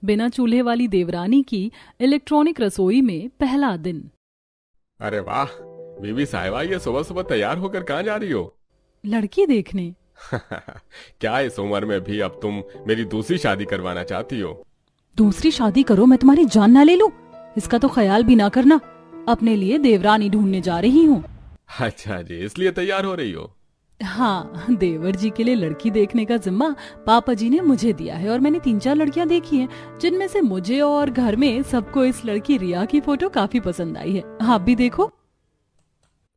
बिना चूल्हे वाली देवरानी की इलेक्ट्रॉनिक रसोई में पहला दिन। अरे वाह बीबी साहिबा, ये सुबह सुबह तैयार होकर कहाँ जा रही हो? लड़की देखने। क्या इस उम्र में भी अब तुम मेरी दूसरी शादी करवाना चाहती हो? दूसरी शादी करो, मैं तुम्हारी जान ना ले लूं, इसका तो ख्याल भी ना करना। अपने लिए देवरानी ढूंढने जा रही हूँ। अच्छा जी, इसलिए तैयार हो रही हो? हाँ, देवर जी के लिए लड़की देखने का जिम्मा पापा जी ने मुझे दिया है और मैंने 3-4 लड़कियां देखी हैं, जिनमें से मुझे और घर में सबको इस लड़की रिया की फोटो काफी पसंद आई है। आप भी देखो।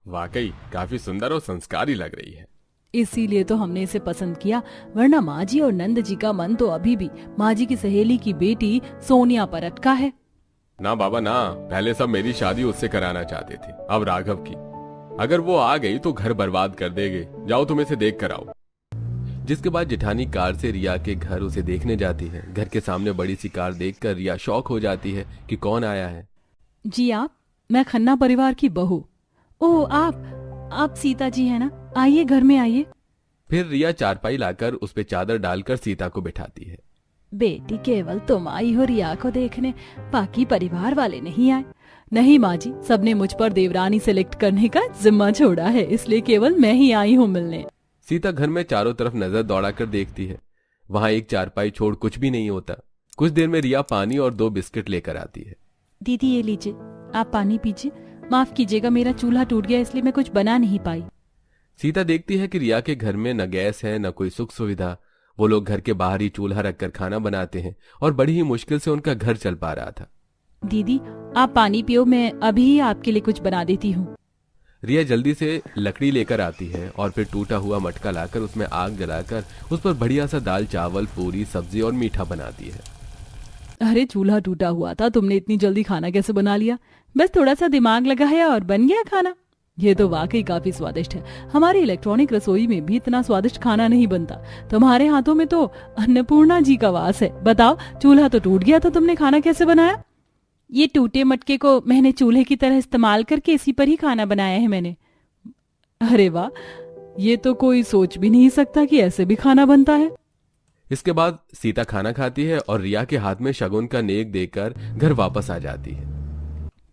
वाकई काफी सुंदर और संस्कारी लग रही है। इसीलिए तो हमने इसे पसंद किया, वरना माँ जी और नंद जी का मन तो अभी भी माँ जी की सहेली की बेटी सोनिया पर अटका है। ना बाबा ना, पहले सब मेरी शादी उससे कराना चाहते थे, अब राघव की। अगर वो आ गई तो घर बर्बाद कर देंगे। जाओ तुम इसे देख कर आओ। जिसके बाद जेठानी कार से रिया के घर उसे देखने जाती है। घर के सामने बड़ी सी कार देखकर रिया शॉक हो जाती है कि कौन आया है। जी आप, मैं खन्ना परिवार की बहू। ओह आप सीता जी है ना, आइए घर में आइए। फिर रिया चारपाई लाकर उस पे चादर डालकर सीता को बिठाती है। बेटी केवल तुम आई हो रिया को देखने, बाकी परिवार वाले नहीं आए? नहीं माँ जी, सबने मुझ पर देवरानी सेलेक्ट करने का जिम्मा छोड़ा है, इसलिए केवल मैं ही आई हूँ मिलने। सीता घर में चारों तरफ नजर दौड़ाकर देखती है। वहां एक चारपाई छोड़ कुछ भी नहीं होता। कुछ देर में रिया पानी और 2 बिस्किट लेकर आती है। दीदी ये लीजिए, आप पानी पीजिए। माफ कीजिएगा, मेरा चूल्हा टूट गया इसलिए मैं कुछ बना नहीं पाई। सीता देखती है कि रिया के घर में न गैस है न कोई सुख सुविधा। वो लोग घर के बाहर ही चूल्हा रखकर खाना बनाते हैं और बड़ी ही मुश्किल से उनका घर चल पा रहा था। दीदी आप पानी पियो, मैं अभी ही आपके लिए कुछ बना देती हूँ। रिया जल्दी से लकड़ी लेकर आती है और फिर टूटा हुआ मटका लाकर उसमें आग जलाकर उस पर बढ़िया सा दाल चावल पूरी सब्जी और मीठा बनाती है। अरे चूल्हा टूटा हुआ था, तुमने इतनी जल्दी खाना कैसे बना लिया? बस थोड़ा सा दिमाग लगाया और बन गया खाना। ये तो वाकई काफी स्वादिष्ट है। हमारी इलेक्ट्रॉनिक रसोई में भी इतना स्वादिष्ट खाना नहीं बनता। तुम्हारे हाथों में तो अन्नपूर्णा जी का वास है। बताओ, चूल्हा तो टूट गया था, तुमने खाना कैसे बनाया? ये टूटे मटके को मैंने चूल्हे की तरह इस्तेमाल करके इसी पर ही खाना बनाया है मैंने। अरे वाह, ये तो कोई सोच भी नहीं सकता कि ऐसे भी खाना बनता है। इसके बाद सीता खाना खाती है और रिया के हाथ में शगुन का नेक देकर घर वापस आ जाती है।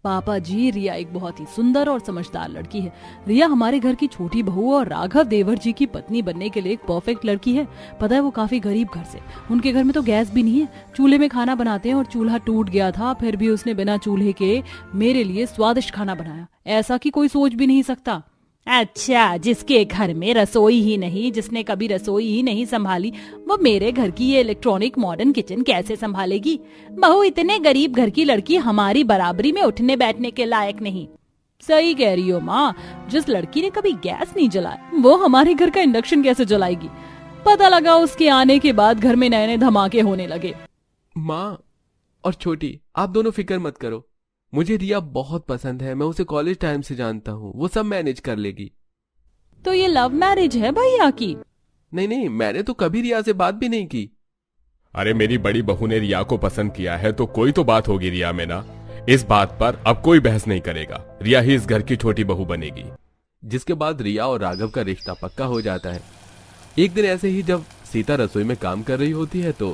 पापा जी, रिया एक बहुत ही सुंदर और समझदार लड़की है। रिया हमारे घर की छोटी बहू और राघव देवर जी की पत्नी बनने के लिए एक परफेक्ट लड़की है। पता है, वो काफी गरीब घर से, उनके घर में तो गैस भी नहीं है, चूल्हे में खाना बनाते हैं और चूल्हा टूट गया था, फिर भी उसने बिना चूल्हे के मेरे लिए स्वादिष्ट खाना बनाया। ऐसा कि कोई सोच भी नहीं सकता। अच्छा, जिसके घर में रसोई ही नहीं, जिसने कभी रसोई ही नहीं संभाली, वो मेरे घर की ये इलेक्ट्रॉनिक मॉडर्न किचन कैसे संभालेगी? बहू, इतने गरीब घर की लड़की हमारी बराबरी में उठने बैठने के लायक नहीं। सही कह रही हो माँ, जिस लड़की ने कभी गैस नहीं जलाया, वो हमारे घर का इंडक्शन कैसे जलाएगी? पता लगा उसके आने के बाद घर में नए नए धमाके होने लगे। माँ और छोटी, आप दोनों फिक्र मत करो। मुझे रिया बहुत पसंद है, मैं उसे कॉलेज टाइम से जानता हूँ, वो सब मैनेज कर लेगी। तो ये लव मैरिज है भैया की? नहीं, मैंने तो कभी रिया से बात भी नहीं की। अरे मेरी बड़ी बहू ने रिया को पसंद किया है तो कोई तो बात होगी रिया में ना। इस बात पर अब कोई बहस नहीं करेगा। रिया ही इस घर की छोटी बहू बनेगी। जिसके बाद रिया और राघव का रिश्ता पक्का हो जाता है। एक दिन ऐसे ही जब सीता रसोई में काम कर रही होती है तो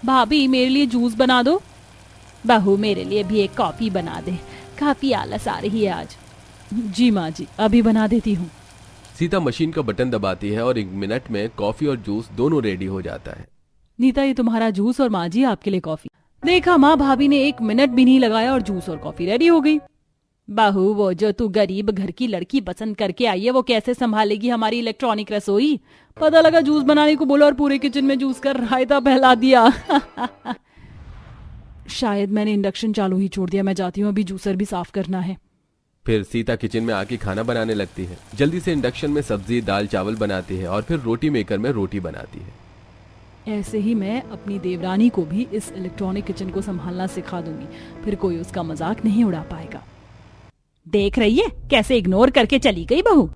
भाभी, मेरे लिए जूस बना दो। बहू, मेरे लिए भी एक कॉफी बना दे, काफी आलस आ रही है आज। जी माँ जी, अभी बना देती हूँ। सीता मशीन का बटन दबाती है और 1 मिनट में कॉफी और जूस दोनों रेडी हो जाता है। नीता, ये तुम्हारा जूस और माँ जी आपके लिए कॉफी। देखा माँ, भाभी ने 1 मिनट भी नहीं लगाया और जूस और कॉफी रेडी हो गई। बहू, वो जो तू गरीब घर की लड़की पसंद करके आई है, वो कैसे संभालेगी हमारी इलेक्ट्रॉनिक रसोई? पता लगा जूस बनाने को बोला और पूरे किचन में जूस का रायता फैला दिया। शायद मैंने इंडक्शन चालू ही छोड़ दिया। मैं जाती हूँ, अभी जूसर भी साफ करना है। फिर सीता किचन में आके खाना बनाने लगती है। जल्दी से इंडक्शन में सब्जी दाल चावल बनाती है और फिर रोटी मेकर में रोटी बनाती है। ऐसे ही मैं अपनी देवरानी को भी इस इलेक्ट्रॉनिक किचन को संभालना सिखा दूंगी, फिर कोई उसका मजाक नहीं उड़ा पाएगा। देख रही है कैसे इग्नोर करके चली गई बहू।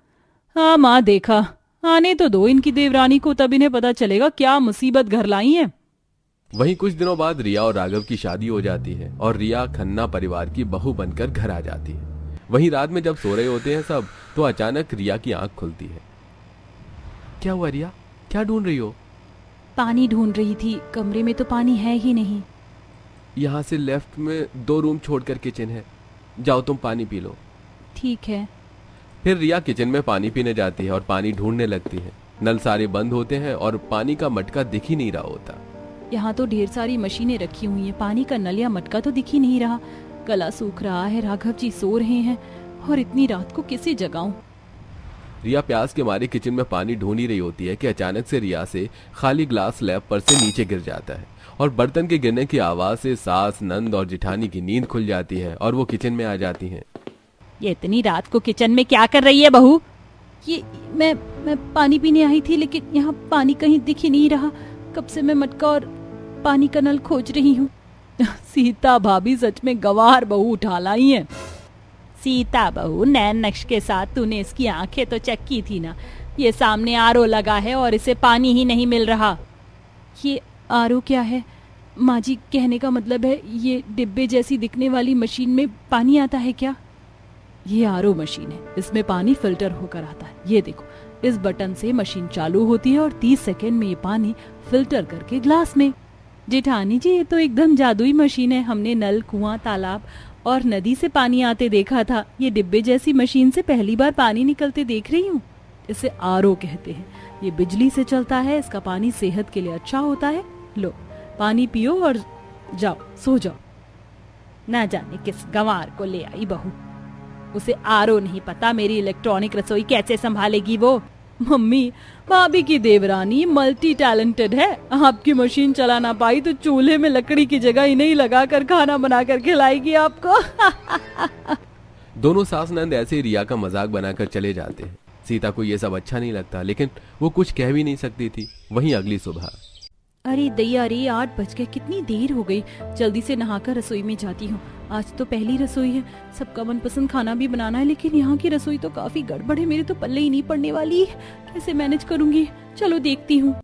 हाँ माँ, देखा, आने तो दो इनकी देवरानी को, तब इन्हें पता चलेगा क्या मुसीबत घर लाई है। वहीं कुछ दिनों बाद रिया और राघव की शादी हो जाती है और रिया खन्ना परिवार की बहू बनकर घर आ जाती है। वहीं रात में जब सो रहे होते हैं सब, तो अचानक रिया की आंख खुलती है। क्या हुआ रिया, क्या ढूंढ रही हो? पानी ढूंढ रही थी, कमरे में तो पानी है ही नहीं। यहाँ से लेफ्ट में 2 रूम छोड़कर किचन है, जाओ तुम पानी पी लो। ठीक है। फिर रिया किचन में पानी पीने जाती है और पानी ढूंढने लगती है। नल सारे बंद होते हैं और पानी का मटका दिख ही नहीं रहा होता। यहाँ तो ढेर सारी मशीनें रखी हुई हैं, पानी का नल या मटका तो दिख ही नहीं रहा। गला सूख रहा है, राघव जी सो रहे हैं और इतनी रात को किसे जगाऊं। रिया प्यास के मारे किचन में पानी ढूंढ ही रही होती है कि अचानक से रिया से खाली ग्लास स्लैब पर से नीचे गिर जाता है और बर्तन के गिरने की आवाज से सास, नंद और जिठानी की नींद खुल जाती है और वो किचन में आ जाती हैं। ये इतनी रात को किचन में क्या कर रही है बहू? ये मैं पानी पीने आई थी, लेकिन यहाँ पानी कहीं दिख ही नहीं रहा। कब से मैं मटका और पानी का नल खोज रही हूँ। सीता भाभी सच में गंवार बहू उठा लाई है। सीता बहू, नैन नक्श के साथ तूने इसकी आंखें तो चेक की थी ना। ये सामने आरओ लगा है और इसे पानी ही नहीं मिल रहा। ये आरओ क्या है? माँ जी, कहने का मतलब है ये डिब्बे जैसी दिखने वाली मशीन में पानी आता है क्या? ये आरओ मशीन है, इसमें पानी फिल्टर होकर आता है। ये देखो, इस बटन से मशीन चालू होती है और 30 सेकेंड में ये पानी फिल्टर करके ग्लास में। जेठानी जी, ये तो एकदम जादुई मशीन है। हमने नल, कुआं, तालाब और नदी से पानी आते देखा था। ये डिब्बे जैसी मशीन से पहली बार पानी निकलते देख रही हूँ। इसे आरओ कहते हैं। ये बिजली से चलता है। इसका पानी सेहत के लिए अच्छा होता है। लो, पानी पियो और जाओ, सो जाओ। ना जाने किस गंवार को ले आई बहू। उसे आरओ नहीं पता, मेरी इलेक्ट्रॉनिक रसोई कैसे संभालेगी वो। मम्मी, भाभी की देवरानी मल्टी टैलेंटेड है। आपकी मशीन चला ना पाई तो चूल्हे में लकड़ी की जगह इन्हें लगाकर खाना बनाकर खिलाएगी आपको। दोनों सास नंद ऐसे रिया का मजाक बनाकर चले जाते हैं। सीता को ये सब अच्छा नहीं लगता, लेकिन वो कुछ कह भी नहीं सकती थी। वहीं अगली सुबह, अरे दैया रे, 8 बज गए, कितनी देर हो गई। जल्दी से नहाकर रसोई में जाती हूँ। आज तो पहली रसोई है, सबका मनपसंद खाना भी बनाना है, लेकिन यहाँ की रसोई तो काफी गड़बड़ है। मेरे तो पल्ले ही नहीं पड़ने वाली। कैसे मैनेज करूंगी? चलो देखती हूँ।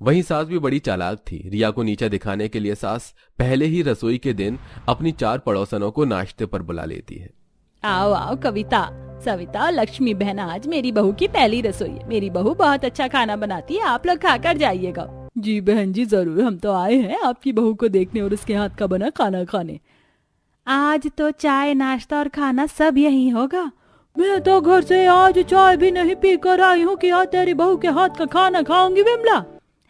वहीं सास भी बड़ी चालाक थी। रिया को नीचा दिखाने के लिए सास पहले ही रसोई के दिन अपनी 4 पड़ोसनों को नाश्ते पर बुला लेती है। आओ आओ कविता, सविता, लक्ष्मी बहन, आज मेरी बहू की पहली रसोई है। मेरी बहू बहुत अच्छा खाना बनाती है, आप लोग खाकर जाइएगा। जी बहन जी, जरूर। हम तो आए हैं आपकी बहू को देखने और उसके हाथ का बना खाना खाने। आज तो चाय, नाश्ता और खाना सब यही होगा। मैं तो घर से आज चाय भी नहीं पी कर आई हूँ कि आज तेरी बहू के हाथ का खाना खाऊंगी विमला।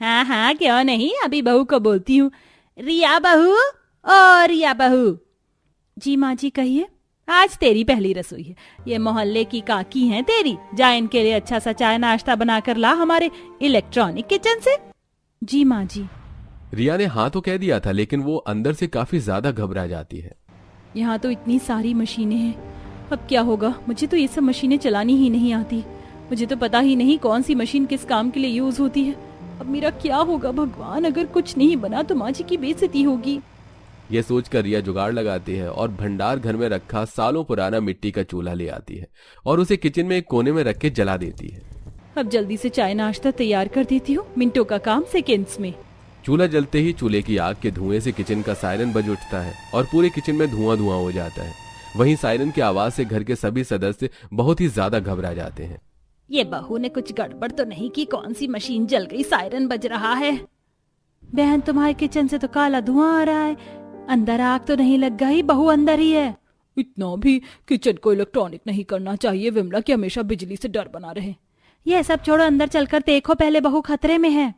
हाँ हाँ, क्यों नहीं, अभी बहू को बोलती हूँ। रिया बहू, ओ रिया बहू। जी माँ जी, कहिए। आज तेरी पहली रसोई है। ये मोहल्ले की काकी हैं तेरी। जा इनके लिए अच्छा सा चाय नाश्ता बना कर ला हमारे इलेक्ट्रॉनिक किचन से। जी माँ जी। रिया ने हाँ तो कह दिया था, लेकिन वो अंदर से काफी ज्यादा घबरा जाती है। यहाँ तो इतनी सारी मशीनें हैं, अब क्या होगा? मुझे तो ये सब मशीनें चलानी ही नहीं आती। मुझे तो पता ही नहीं कौन सी मशीन किस काम के लिए यूज होती है। अब मेरा क्या होगा भगवान? अगर कुछ नहीं बना तो माँ जी की बेइज्जती होगी। ये सोचकर रिया जुगाड़ लगाती है और भंडार घर में रखा सालों पुराना मिट्टी का चूल्हा ले आती है और उसे किचन में एक कोने में रख के जला देती है। अब जल्दी से चाय नाश्ता तैयार कर देती हूँ। मिनटों का काम सेकेंड्स में। चूल्हा जलते ही चूल्हे की आग के धुएं से किचन का सायरन बज उठता है और पूरे किचन में धुआं धुआं हो जाता है। वहीं सायरन की आवाज से घर के सभी सदस्य बहुत ही ज्यादा घबरा जाते हैं। ये बहू ने कुछ गड़बड़ तो नहीं की? कौन सी मशीन जल गई? सायरन बज रहा है। बहन, तुम्हारे किचन से तो काला धुआं आ रहा है। अंदर आग तो नहीं लग गई? बहू अंदर ही है। इतना भी किचन को इलेक्ट्रॉनिक नहीं करना चाहिए विमला, कि हमेशा बिजली से डर बना रहे। ये सब छोड़ो, अंदर चलकर देखो पहले, बहू खतरे में है।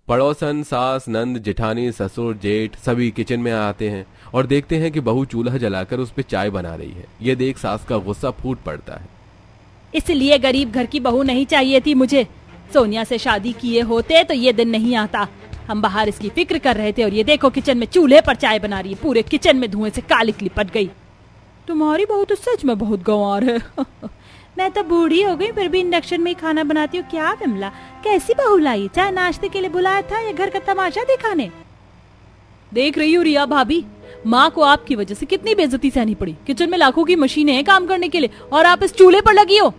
पड़ोसन, सास, नंद, जेठानी, ससुर, जेठ सभी किचन में आते हैं और देखते हैं कि बहू चूल्हा जलाकर उस पर चाय बना रही है। ये देख सास का गुस्सा फूट पड़ता है। इसलिए गरीब घर की बहू नहीं चाहिए थी मुझे। सोनिया से शादी किए होते तो ये दिन नहीं आता। हम बाहर इसकी फिक्र कर रहे थे और ये देखो किचन में चूल्हे पर चाय बना रही है। पूरे किचन में धुएं से कालिक लिपट गई। तुम्हारी बहू तो सच में बहुत गंवार है। मैं तो बूढ़ी हो गई फिर भी इंडक्शन में ही खाना बनाती हूँ। क्या विमला, कैसी बहू लाई? चाय नाश्ते के लिए बुलाया था या घर का तमाशा दिखाने? देख रही हूँ रिया भाभी, माँ को आपकी वजह से कितनी बेइज्जती सहनी पड़ी। किचन में लाखों की मशीनें हैं काम करने के लिए और आप इस चूल्हे पर लगी हो।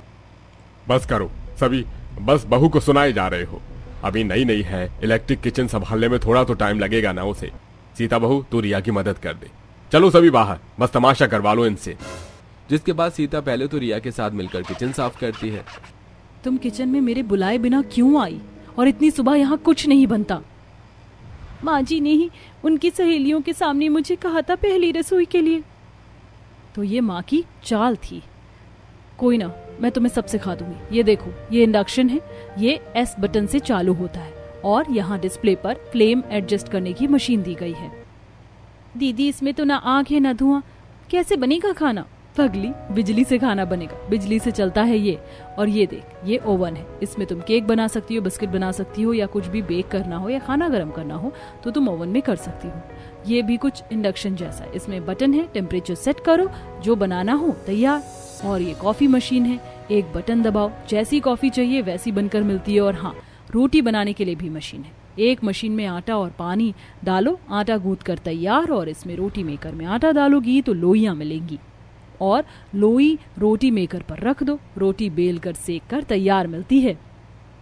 बस करो सभी, बस बहू को सुनाए जा रहे हो। अभी नई नई है, इलेक्ट्रिक किचन संभालने में थोड़ा तो टाइम लगेगा ना उसे। सीता बहू, तू रिया की मदद कर दे। चलो सभी बाहर, बस तमाशा करवा लो इनसे। जिसके बाद सीता पहले तो रिया के साथ मिलकर किचन साफ करती है। तुम किचन में मेरे बुलाए बिना क्यों आई? और इतनी सुबह यहाँ कुछ नहीं बनता? माँ जी ने ही उनकी सहेलियों के सामने मुझे कहा था पहली रसोई के लिए। तो ये माँ की चाल थी। कोई ना, मैं तुम्हें सब सिखा दूंगी। ये देखो, ये इंडक्शन है, ये एस बटन से चालू होता है और यहाँ डिस्प्ले पर फ्लेम एडजस्ट करने की मशीन दी गई है। दीदी इसमें तो ना आग है ना धुआं, कैसे बनेगा खाना? पगली, बिजली से खाना बनेगा, बिजली से चलता है ये। और ये देख, ये ओवन है, इसमें तुम केक बना सकती हो, बिस्किट बना सकती हो, या कुछ भी बेक करना हो या खाना गर्म करना हो तो तुम ओवन में कर सकती हो। ये भी कुछ इंडक्शन जैसा है, इसमें बटन है, टेम्परेचर सेट करो, जो बनाना हो तैयार। और ये कॉफी मशीन है, एक बटन दबाओ, जैसी कॉफी चाहिए वैसी बनकर मिलती है। और हाँ, रोटी बनाने के लिए भी मशीन है, एक मशीन में आटा और पानी डालो, आटा गूंथ कर तैयार। और इसमें रोटी मेकर में आटा डालोगी तो लोइयां मिलेंगी और लोई रोटी मेकर पर रख दो, रोटी बेल कर सेक कर तैयार मिलती है।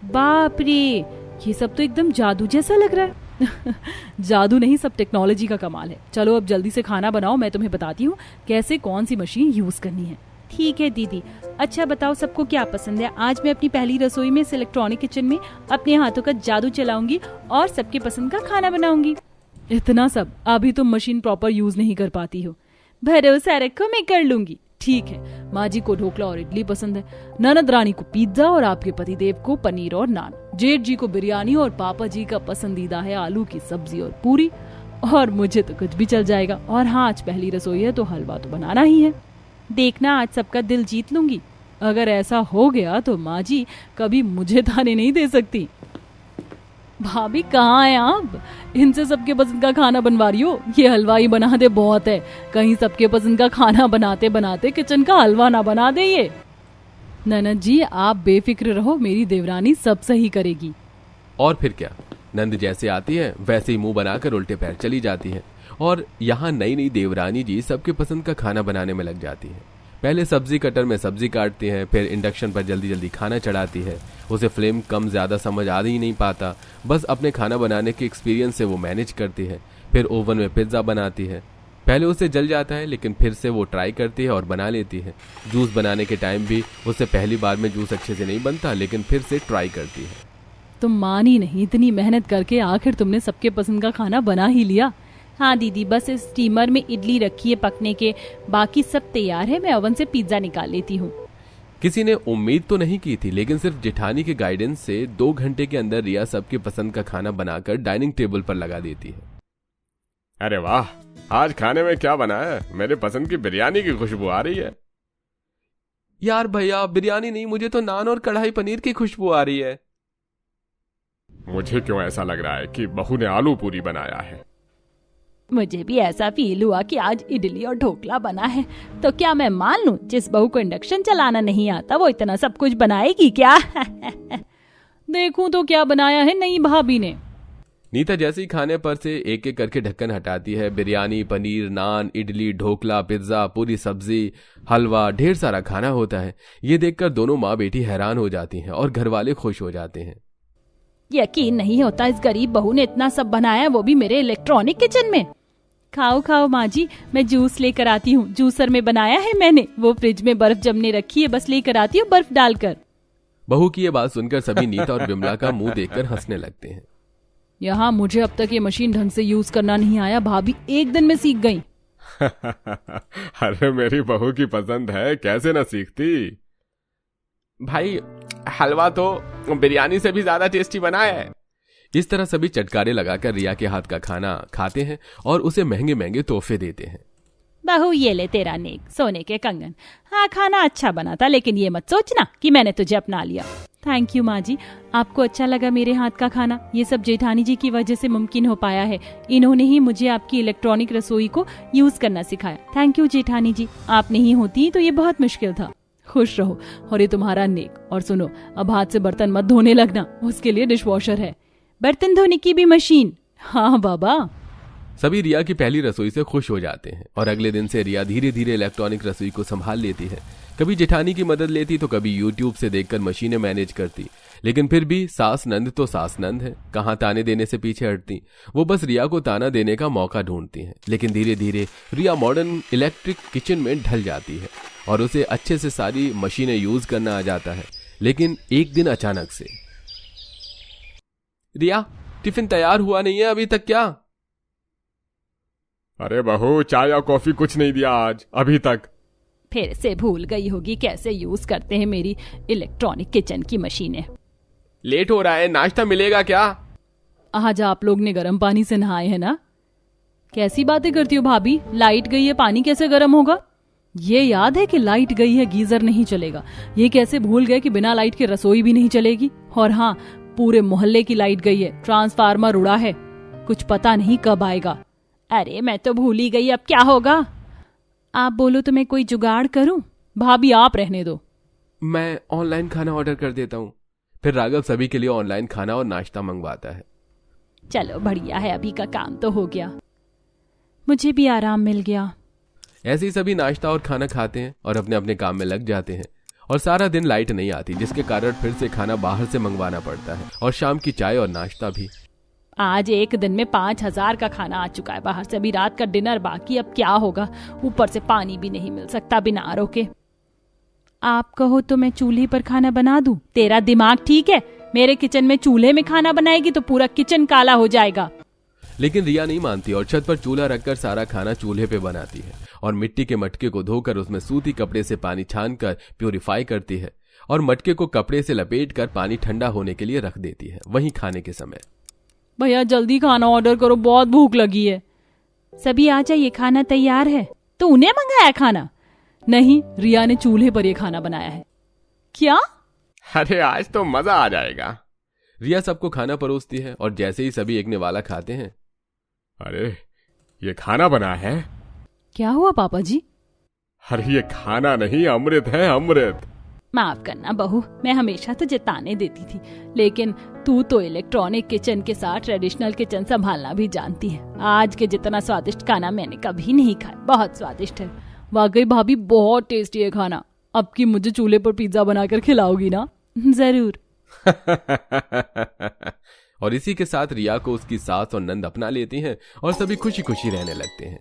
बाप रे, ये सब तो एकदम जादू जैसा लग रहा है। जादू नहीं, सब टेक्नोलॉजी का कमाल है। चलो अब जल्दी से खाना बनाओ, मैं तुम्हें बताती हूँ कैसे कौन सी मशीन यूज करनी है। ठीक है दीदी। अच्छा बताओ सबको क्या पसंद है? आज मैं अपनी पहली रसोई में इस इलेक्ट्रॉनिक किचन में अपने हाथों का जादू चलाऊंगी और सबके पसंद का खाना बनाऊंगी। इतना सब? अभी तुम मशीन प्रॉपर यूज नहीं कर पाती हो। भरोसा रखो, मैं कर लूंगी। ठीक है, माँ जी को ढोकला और इडली पसंद है, ननद रानी को पिज्जा और आपके पतिदेव को पनीर और नान, जेठ जी को बिरयानी और पापा जी का पसंदीदा है आलू की सब्जी और पूरी, और मुझे तो कुछ भी चल जाएगा। और हाँ, आज पहली रसोई है तो हलवा तो बनाना ही है। देखना आज सबका दिल जीत लूंगी। अगर ऐसा हो गया तो माँ जी कभी मुझे ताने नहीं दे सकती। भाभी कहाँ है आप? इनसे सबके पसंद का खाना बनवा रही हो? ये हलवाई बना दे बहुत है, कहीं सबके पसंद का खाना बनाते बनाते किचन का हलवा ना बना दे ये। ननद जी आप बेफिक्र रहो, मेरी देवरानी सब सही करेगी। और फिर क्या, नंद जैसे आती है वैसे ही मुंह बनाकर उल्टे पैर चली जाती है। और यहाँ नई नई देवरानी जी सबके पसंद का खाना बनाने में लग जाती है। पहले सब्जी कटर में सब्जी काटती है, फिर इंडक्शन पर जल्दी जल्दी खाना चढ़ाती है। उसे फ्लेम कम ज्यादा समझ आ ही नहीं पाता, बस अपने खाना बनाने के एक्सपीरियंस से वो मैनेज करती है। फिर ओवन में पिज्जा बनाती है, पहले उसे जल जाता है लेकिन फिर से वो ट्राई करती है और बना लेती है। जूस बनाने के टाइम भी उससे पहली बार में जूस अच्छे से नहीं बनता, लेकिन फिर से ट्राई करती है। तुम मान ही नहीं, इतनी मेहनत करके आखिर तुमने सबके पसंद का खाना बना ही लिया। हाँ दीदी, बस इस स्टीमर में इडली रखी है पकने के, बाकी सब तैयार है, मैं ओवन से पिज्जा निकाल लेती हूँ। किसी ने उम्मीद तो नहीं की थी, लेकिन सिर्फ जेठानी के गाइडेंस से 2 घंटे के अंदर रिया सबके पसंद का खाना बनाकर डाइनिंग टेबल पर लगा देती है। अरे वाह, आज खाने में क्या बना है? मेरे पसंद की बिरयानी की खुशबू आ रही है। यार भैया, बिरयानी नहीं, मुझे तो नान और कढ़ाई पनीर की खुशबू आ रही है। मुझे क्यों ऐसा लग रहा है कि बहू ने आलू पूरी बनाया है? मुझे भी ऐसा फील हुआ कि आज इडली और ढोकला बना है। तो क्या मैं मान लूं, जिस बहू को इंडक्शन चलाना नहीं आता वो इतना सब कुछ बनाएगी क्या? देखूं तो क्या बनाया है नई भाभी ने। नीता जैसे ही खाने पर से एक एक करके ढक्कन हटाती है, बिरयानी, पनीर, नान, इडली, ढोकला, पिज्जा, पूरी सब्जी, हलवा, ढेर सारा खाना होता है। ये देखकर दोनों माँ बेटी हैरान हो जाती हैं और घर वाले खुश हो जाते हैं। यकीन नहीं होता इस गरीब बहू ने इतना सब बनाया, वो भी मेरे इलेक्ट्रॉनिक किचन में। खाओ खाओ माँ जी, मैं जूस लेकर आती हूँ, जूसर में बनाया है मैंने, वो फ्रिज में बर्फ जमने रखी है, बस लेकर आती हूँ बर्फ डालकर। बहू की ये बात सुनकर सभी नीता और विमला का मुंह देखकर हंसने लगते हैं। यहाँ मुझे अब तक ये मशीन ढंग से यूज करना नहीं आया, भाभी एक दिन में सीख गई। अरे मेरी बहू की पसंद है, कैसे ना सीखती। भाई हलवा तो बिरयानी से भी ज्यादा टेस्टी बना है। इस तरह सभी चटकारे लगाकर रिया के हाथ का खाना खाते हैं और उसे महंगे महंगे तोहफे देते हैं। बहू ये ले तेरा नेक सोने के कंगन। हाँ खाना अच्छा बना था, लेकिन ये मत सोचना कि मैंने तुझे अपना लिया। थैंक यू माँ जी, आपको अच्छा लगा मेरे हाथ का खाना? ये सब जेठानी जी की वजह से मुमकिन हो पाया है, इन्होंने ही मुझे आपकी इलेक्ट्रॉनिक रसोई को यूज करना सिखाया। थैंक यू जेठानी जी, आप नहीं होती तो ये बहुत मुश्किल था। खुश रहो, और ये तुम्हारा नेक। और सुनो, अब हाथ से बर्तन मत धोने लगना, उसके लिए डिश वॉशर है, बर्तन धोने की भी मशीन। हाँ बाबा। सभी रिया की पहली रसोई से खुश हो जाते हैं और अगले दिन से रिया धीरे धीरे इलेक्ट्रॉनिक रसोई को संभाल लेती है। कभी जेठानी की मदद लेती तो कभी यूट्यूब से देखकर मशीनें मैनेज करती, लेकिन फिर भी सास नंद तो सास नंद है, कहाँ ताने देने से पीछे हटती। वो बस रिया को ताना देने का मौका ढूंढती हैं। लेकिन धीरे धीरे रिया मॉडर्न इलेक्ट्रिक किचन में ढल जाती है और उसे अच्छे से सारी मशीनें यूज करना आ जाता है। लेकिन एक दिन अचानक से, रिया टिफिन तैयार हुआ नहीं है अभी तक क्या? अरे बहू, चाय या कॉफी कुछ नहीं दिया आज अभी तक। फिर से भूल गई होगी कैसे यूज करते हैं मेरी इलेक्ट्रॉनिक किचन की मशीनें। लेट हो रहा है, नाश्ता मिलेगा क्या? आज आप लोग ने गर्म पानी से नहाए हैं ना? कैसी बातें करती हो भाभी, लाइट गई है पानी कैसे गर्म होगा? ये याद है कि लाइट गई है गीजर नहीं चलेगा। ये कैसे भूल गए कि बिना लाइट के रसोई भी नहीं चलेगी? और हाँ, पूरे मोहल्ले की लाइट गई है, ट्रांसफार्मर उड़ा है, कुछ पता नहीं कब आएगा। अरे मैं तो भूल ही गई, अब क्या होगा? आप बोलो तो मैं कोई जुगाड़ करूं? भाभी आप रहने दो, मैं ऑनलाइन खाना ऑर्डर कर देता हूँ। फिर राघव सभी के लिए ऑनलाइन खाना और नाश्ता मंगवाता है। चलो बढ़िया है, अभी का काम तो हो गया, मुझे भी आराम मिल गया। ऐसे ही सभी नाश्ता और खाना खाते हैं और अपने अपने काम में लग जाते हैं। और सारा दिन लाइट नहीं आती, जिसके कारण फिर से खाना बाहर से मंगवाना पड़ता है और शाम की चाय और नाश्ता भी। आज एक दिन में 5,000 का खाना आ चुका है बाहर से, अभी रात का डिनर बाकी, अब क्या होगा? ऊपर से पानी भी नहीं मिल सकता बिना आरओ के। आप कहो तो मैं चूल्हे पर खाना बना दूं? तेरा दिमाग ठीक है? मेरे किचन में चूल्हे में खाना बनाएगी तो पूरा किचन काला हो जाएगा। लेकिन रिया नहीं मानती और छत पर चूल्हा रखकर सारा खाना चूल्हे पे बनाती है और मिट्टी के मटके को धोकर उसमें सूती कपड़े से पानी छानकर प्यूरिफाई करती है और मटके को कपड़े से लपेटकर पानी ठंडा होने के लिए रख देती है। वहीं खाने के समय, भैया जल्दी खाना ऑर्डर करो, बहुत भूख लगी है। सभी आ जाइए, खाना तैयार है। तो उन्हें मंगाया खाना? नहीं, रिया ने चूल्हे पर ये खाना बनाया है। क्या? अरे आज तो मजा आ जाएगा। रिया सबको खाना परोसती है और जैसे ही सभी एक निवाला खाते हैं, अरे ये खाना बना है? क्या हुआ पापा जी? अरे ये खाना नहीं, अमृत है, अमृत। माफ करना बहू, मैं हमेशा तुझे ताने देती थी, लेकिन तू तो इलेक्ट्रॉनिक किचन के साथ ट्रेडिशनल किचन संभालना भी जानती है। आज के जितना स्वादिष्ट खाना मैंने कभी नहीं खाया, बहुत स्वादिष्ट है। वाकई भाभी बहुत टेस्टी है खाना। अब की मुझे चूल्हे पर पिज्जा बनाकर खिलाओगी ना? जरूर। और इसी के साथ रिया को उसकी सास और नंद अपना लेती हैं और सभी खुशी खुशी रहने लगते हैं।